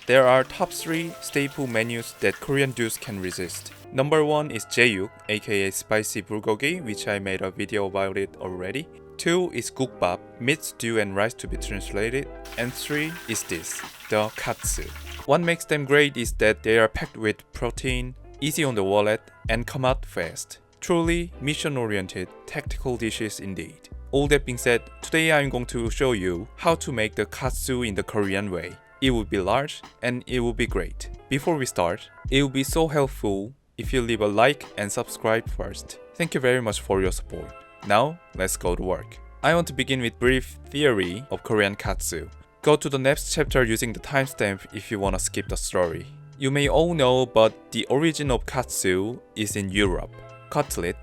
There are top 3 staple menus that Korean dudes can resist. Number 1 is 제육, aka spicy bulgogi, which I made a video about it already. 2 is 국밥, meat stew and rice to be translated. And 3 is this, the Katsu. What makes them great is that they are packed with protein, easy on the wallet, and come out fast. Truly mission-oriented, tactical dishes indeed. All that being said, today I'm going to show you how to make the Katsu in the Korean way. It will be large and it will be great. Before we start, it will be so helpful if you leave a like and subscribe first. Thank you very much for your support. Now, let's go to work. I want to begin with brief theory of Korean Katsu. Go to the next chapter using the timestamp if you wanna skip the story. You may all know, but the origin of Katsu is in Europe. Cutlet,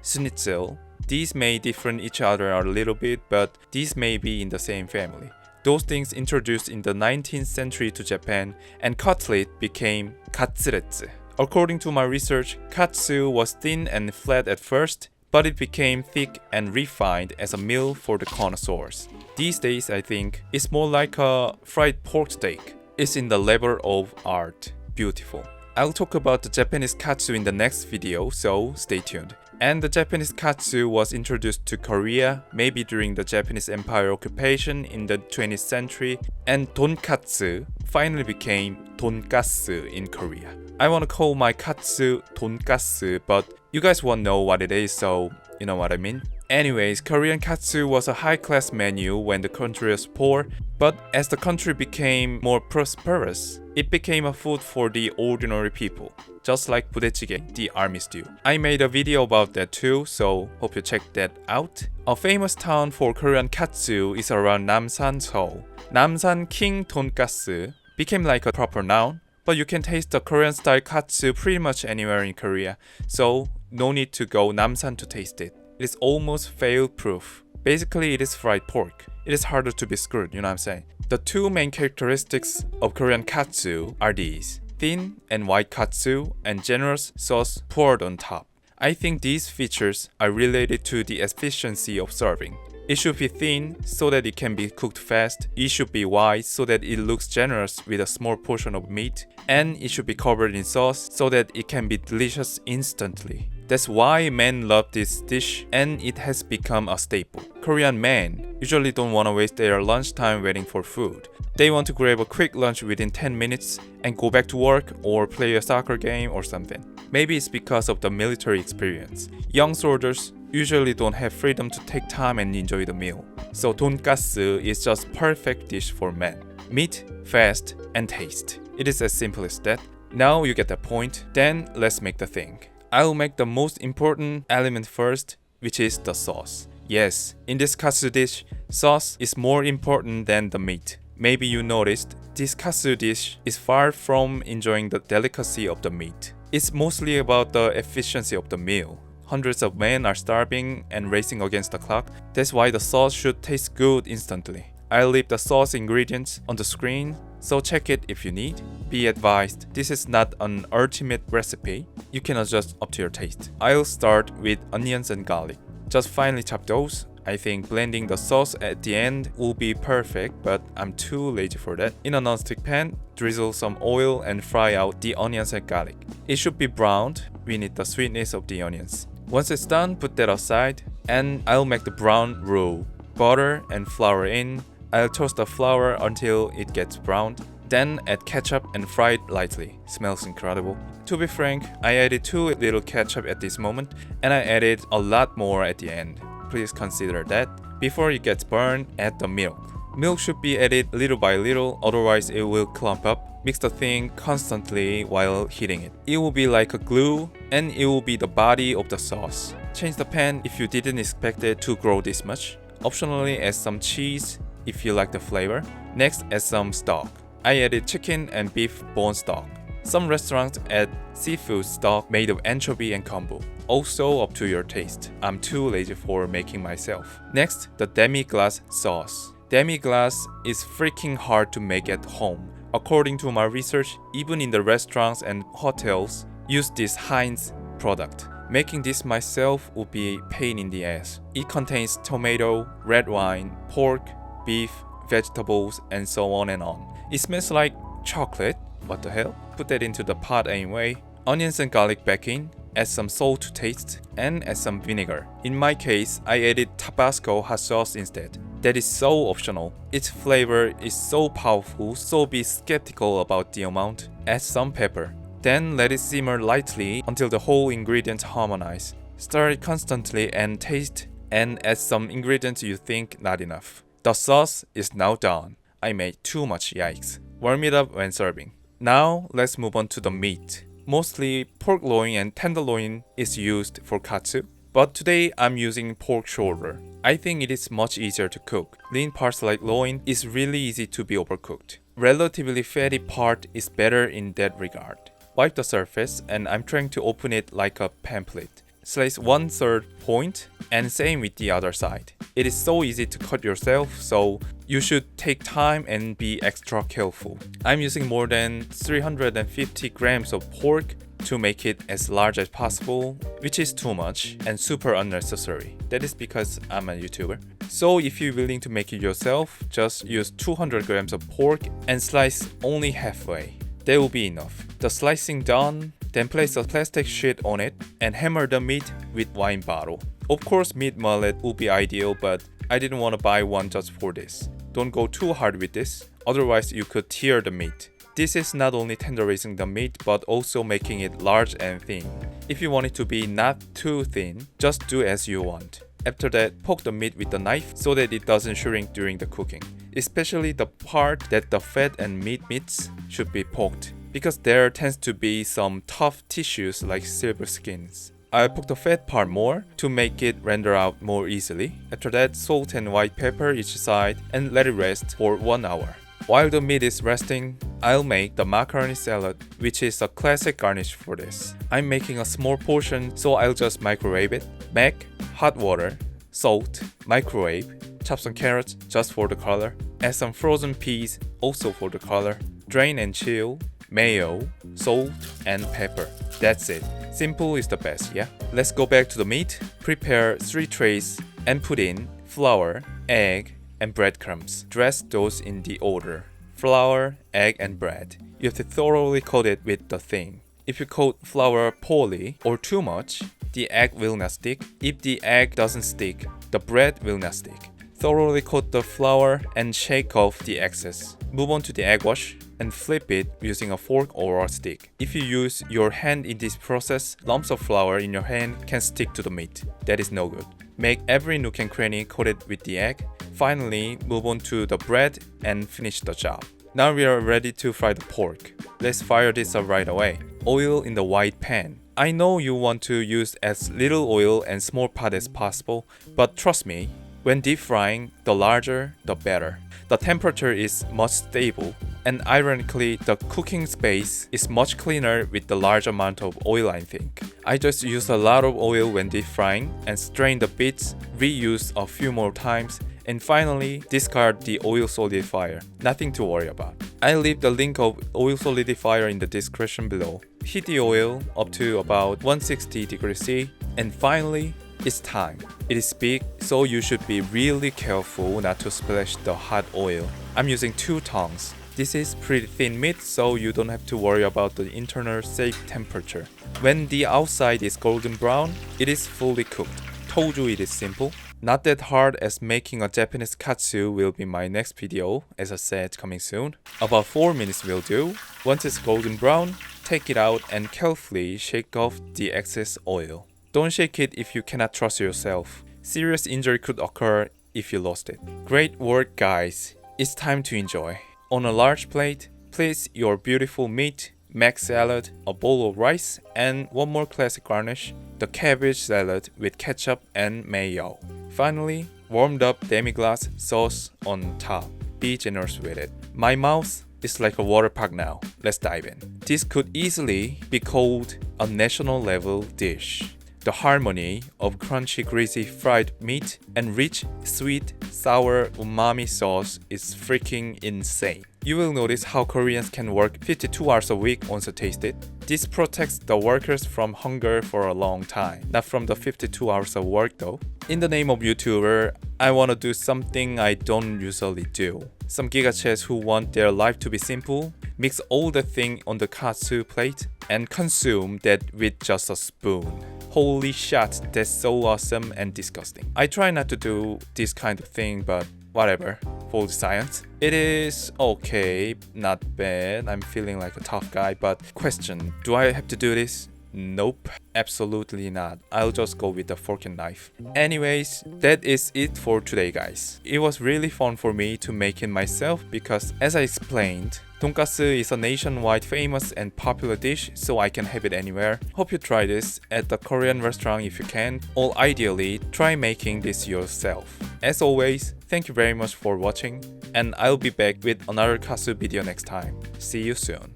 schnitzel. These may differ each other a little bit, but these may be in the same family. Those things introduced in the 19th century to Japan, and cutlet became katsuretsu. According to my research, katsu was thin and flat at first, but it became thick and refined as a meal for the connoisseurs. These days, I think, it's more like a fried pork steak. It's in the level of art. Beautiful. I'll talk about the Japanese katsu in the next video, so stay tuned. And the Japanese katsu was introduced to Korea maybe during the Japanese Empire occupation in the 20th century, and tonkatsu finally became donkasu in Korea. I want to call my katsu donkasu, but you guys won't know what it is, so you know what I mean. Anyways, Korean katsu was a high-class menu when the country was poor, but as the country became more prosperous, it became a food for the ordinary people, just like 부대찌개, the army stew. I made a video about that too, so hope you check that out. A famous town for Korean katsu is around Namsan, Seoul. Namsan King Donkasu became like a proper noun, but you can taste the Korean style katsu pretty much anywhere in Korea, so no need to go Namsan to taste it. It is almost fail-proof. Basically, it is fried pork. It is harder to be screwed, you know what I'm saying? The two main characteristics of Korean katsu are these: thin and white katsu and generous sauce poured on top. I think these features are related to the efficiency of serving. It should be thin so that it can be cooked fast. It should be wide so that it looks generous with a small portion of meat. And it should be covered in sauce so that it can be delicious instantly. That's why men love this dish and it has become a staple. Korean men usually don't want to waste their lunchtime waiting for food. They want to grab a quick lunch within 10 minutes and go back to work or play a soccer game or something. Maybe it's because of the military experience. Young soldiers usually don't have freedom to take time and enjoy the meal. So donkasu is just perfect dish for men. Meat, fast, and taste. It is as simple as that. Now you get the point, then let's make the thing. I'll make the most important element first, which is the sauce. Yes, in this katsu dish, sauce is more important than the meat. Maybe you noticed, this katsu dish is far from enjoying the delicacy of the meat. It's mostly about the efficiency of the meal. Hundreds of men are starving and racing against the clock. That's why the sauce should taste good instantly. I'll leave the sauce ingredients on the screen, so check it if you need. Be advised, this is not an ultimate recipe. You can adjust up to your taste. I'll start with onions and garlic. Just finely chop those. I think blending the sauce at the end will be perfect, but I'm too lazy for that. In a non-stick pan, drizzle some oil and fry out the onions and garlic. It should be browned. We need the sweetness of the onions. Once it's done, put that aside, and I'll make the brown roux. Butter and flour in. I'll toast the flour until it gets browned. Then add ketchup and fry it lightly. Smells incredible. To be frank, I added too little ketchup at this moment, and I added a lot more at the end. Please consider that. Before it gets burned, add the milk. Milk should be added little by little, otherwise it will clump up. Mix the thing constantly while heating it. It will be like a glue, and it will be the body of the sauce. Change the pan if you didn't expect it to grow this much. Optionally, add some cheese if you like the flavor. Next, add some stock. I added chicken and beef bone stock. Some restaurants add seafood stock made of anchovy and kombu. Also up to your taste. I'm too lazy for making myself. Next, the demi-glace sauce. Demi-glace is freaking hard to make at home. According to my research, even in the restaurants and hotels, use this Heinz product. Making this myself would be a pain in the ass. It contains tomato, red wine, pork, beef, vegetables, and so on and on. It smells like chocolate, what the hell? Put that into the pot anyway. Onions and garlic back in, add some salt to taste, and add some vinegar. In my case, I added Tabasco hot sauce instead. That is so optional. Its flavor is so powerful, so be skeptical about the amount. Add some pepper. Then let it simmer lightly until the whole ingredients harmonize. Stir it constantly and taste, and add some ingredients you think not enough. The sauce is now done. I made too much, yikes. Warm it up when serving. Now let's move on to the meat. Mostly pork loin and tenderloin is used for katsu, but today I'm using pork shoulder. I think it is much easier to cook. Lean parts like loin is really easy to be overcooked. Relatively fatty part is better in that regard. Wipe the surface and I'm trying to open it like a pamphlet. Slice 1/3 point and same with the other side. It is so easy to cut yourself, so you should take time and be extra careful. I'm using more than 350 grams of pork to make it as large as possible, which is too much and super unnecessary. That is because I'm a YouTuber. So if you're willing to make it yourself, just use 200 grams of pork and slice only halfway. That will be enough. The slicing done, then place a plastic sheet on it and hammer the meat with wine bottle. Of course, meat mallet would be ideal, but I didn't want to buy one just for this. Don't go too hard with this, otherwise you could tear the meat. This is not only tenderizing the meat, but also making it large and thin. If you want it to be not too thin, just do as you want. After that, poke the meat with the knife so that it doesn't shrink during the cooking. Especially the part that the fat and meat meets should be poked, because there tends to be some tough tissues like silver skins. I poke the fat part more to make it render out more easily. After that, salt and white pepper each side and let it rest for 1 hour. While the meat is resting, I'll make the macaroni salad, which is a classic garnish for this. I'm making a small portion, so I'll just microwave it. Make hot water, salt, microwave, chop some carrots just for the color, add some frozen peas also for the color, drain and chill, mayo, salt, and pepper. That's it. Simple is the best, yeah? Let's go back to the meat. Prepare 3 trays and put in flour, egg, and breadcrumbs. Dress those in the order: flour, egg, and bread. You have to thoroughly coat it with the thing. If you coat flour poorly or too much, the egg will not stick. If the egg doesn't stick, the bread will not stick. Thoroughly coat the flour and shake off the excess. Move on to the egg wash and flip it using a fork or a stick. If you use your hand in this process, lumps of flour in your hand can stick to the meat. That is no good. Make every nook and cranny coated with the egg. Finally, move on to the bread and finish the job. Now we are ready to fry the pork. Let's fire this up right away. Oil in the wide pan. I know you want to use as little oil and small pot as possible, but trust me, when deep frying, the larger, the better. The temperature is much stable, and ironically, the cooking space is much cleaner with the large amount of oil, I think. I just use a lot of oil when deep frying and strain the bits, reuse a few more times, and finally discard the oil solidifier. Nothing to worry about. I'll leave the link of oil solidifier in the description below. Heat the oil up to about 160 degrees C, and finally, it's time. It is big, so you should be really careful not to splash the hot oil. I'm using 2 tongs. This is pretty thin meat, so you don't have to worry about the internal safe temperature. When the outside is golden brown, it is fully cooked. Told you it is simple. Not that hard, as making a Japanese katsu will be my next video, as I said, coming soon. About 4 minutes will do. Once it's golden brown, take it out and carefully shake off the excess oil. Don't shake it if you cannot trust yourself. Serious injury could occur if you lost it. Great work, guys. It's time to enjoy. On a large plate, place your beautiful meat, mac salad, a bowl of rice, and one more classic garnish, the cabbage salad with ketchup and mayo. Finally, warmed up demi-glace sauce on top. Be generous with it. My mouth is like a water park now. Let's dive in. This could easily be called a national level dish. The harmony of crunchy, greasy fried meat and rich, sweet, sour umami sauce is freaking insane. You will notice how Koreans can work 52 hours a week once you taste it. This protects the workers from hunger for a long time, not from the 52 hours of work though. In the name of YouTuber, I wanna do something I don't usually do. Some gigachets who want their life to be simple, mix all the thing on the katsu plate and consume that with just a spoon. Holy shit, that's so awesome and disgusting. I try not to do this kind of thing, but whatever, for the science. It is okay, not bad. I'm feeling like a tough guy, but question, do I have to do this? Nope, absolutely not. I'll just go with the fork and knife. Anyways, that is it for today, guys. It was really fun for me to make it myself because, as I explained, tonkatsu is a nationwide famous and popular dish, so I can have it anywhere. Hope you try this at the Korean restaurant if you can, or ideally, try making this yourself. As always, thank you very much for watching, and I'll be back with another katsu video next time. See you soon.